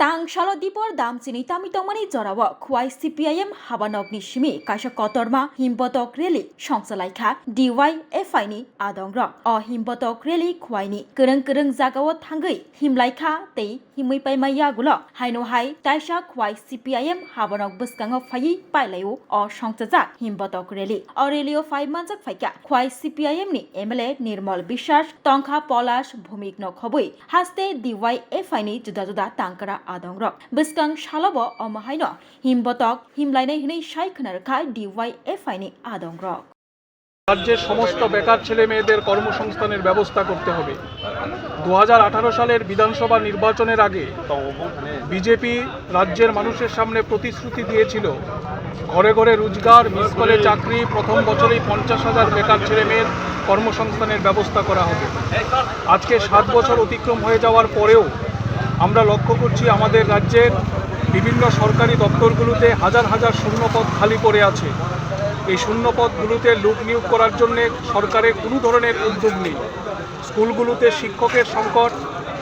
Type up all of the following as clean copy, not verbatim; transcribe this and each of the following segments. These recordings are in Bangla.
Tang shalo dipor dam chini tami tongmani jorawo khwai CPIM habanokni shimi kaisa kotorma himbotok reli songsalaiha DYFI ni adongrok o himbotok reli khwaini kereng jagao thangai himlaikha tei himui paimaya gulo haino hai taisa khwai CPIM habanok bwskango phai pailayo o songchajak himbotok reli o relio phai manjak phaika khwai CPIM ni MLA Nirmal Bishwas tongkha Polash Bhumikno khobui haste DYFI ni juda tangkara adongrok bwskang shalabo omahaino himbotok himlainai hinai shaikhnarkha DYFI ni adongrok রাজ্যের সমস্ত বেকার ছেলে মেয়েদের কর্মসংস্থানের ব্যবস্থা করতে হবে। 2018 সালের বিধানসভা নির্বাচনের আগে বিজেপি রাজ্যের মানুষের সামনে প্রতিশ্রুতি দিয়েছিল ঘরে ঘরে রোজগার, মিস কলে চাকরি, প্রথম বছরেই 50,000 বেকার ছেলে মেয়ের কর্মসংস্থানের ব্যবস্থা করা হবে। আজকে 7 বছর অতিক্রম হয়ে যাওয়ার পরেও আমরা লক্ষ্য করছি আমাদের রাজ্যের বিভিন্ন সরকারি দপ্তরগুলোতে হাজার হাজার শূন্যপদ খালি পড়ে আছে। এই শূন্যপদগুলোতে লোক নিয়োগ করার জন্য সরকারের কোনো ধরনের উদ্যোগ নেই। স্কুলগুলোতে শিক্ষকের সংকট,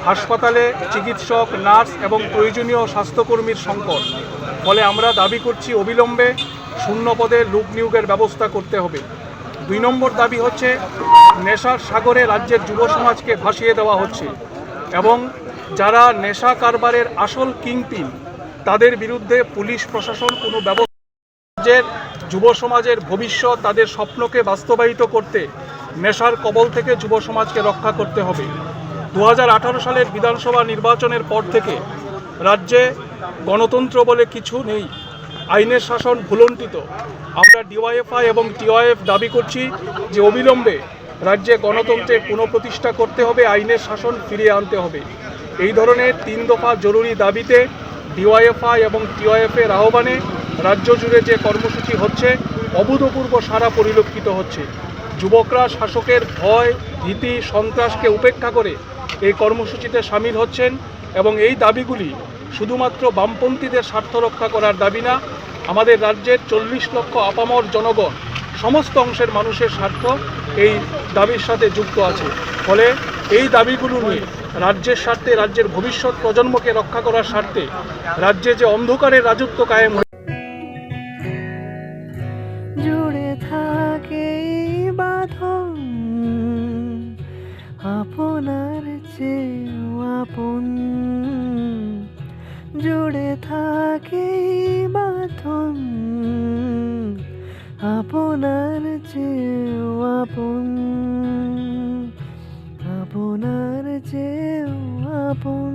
হাসপাতালে চিকিৎসক, নার্স এবং প্রয়োজনীয় স্বাস্থ্যকর্মীর সংকট। ফলে আমরা দাবি করছি অবিলম্বে শূন্যপদে লোক নিয়োগের ব্যবস্থা করতে হবে। 2 নম্বর দাবি হচ্ছে নেশার সাগরে রাজ্যের যুব সমাজকে ভাসিয়ে দেওয়া হচ্ছে এবং যারা নেশা কারবারের আসল কিংপিন তাদের বিরুদ্ধে পুলিশ প্রশাসন কোনো ব্যবস্থা রাজ্যের যুব সমাজের ভবিষ্যৎ, তাদের স্বপ্নকে বাস্তবায়িত করতে নেশার কবল থেকে যুব সমাজকে রক্ষা করতে হবে। 2018 সালের বিধানসভা নির্বাচনের পর থেকে রাজ্যে গণতন্ত্র বলে কিছু নেই, আইনের শাসন ভুলণ্ঠিত। আমরা DYFI এবং TYF দাবি করছি যে অবিলম্বে রাজ্যে গণতন্ত্রের পুনঃপ্রতিষ্ঠা করতে হবে, আইনের শাসন ফিরিয়ে আনতে হবে। এই ধরনের 3 দফা জরুরি দাবিতে DYFI এবং TYF এর আহ্বানে রাজ্য জুড়ে যে কর্মসূচি হচ্ছে অভূতপূর্ব সাড়া পরিলক্ষিত হচ্ছে। যুবকরা শাসকের ভয়, ভীতি, সন্ত্রাসকে উপেক্ষা করে এই কর্মসূচিতে সামিল হচ্ছেন এবং এই দাবিগুলি শুধুমাত্র বামপন্থীদের স্বার্থ রক্ষা করার দাবি না, আমাদের রাজ্যের 40 লক্ষ আপামর জনগণ, সমস্ত অংশের মানুষের স্বার্থ এই দাবির সাথে যুক্ত আছে। ফলে এই দাবিগুলো নিয়ে রাজ্যের স্বার্থে, রাজ্যের ভবিষ্যৎ প্রজন্মকে রক্ষা করার স্বার্থে রাজ্যে যে অন্ধকারের রাজত্ব কায়েম জুড়ে থাকে বাঁধন আপনার চেয়েও আপন, জুড়ে থাকে বাঁধন আপনার চেয়েও আপন, আপনার চেয়েও আপন।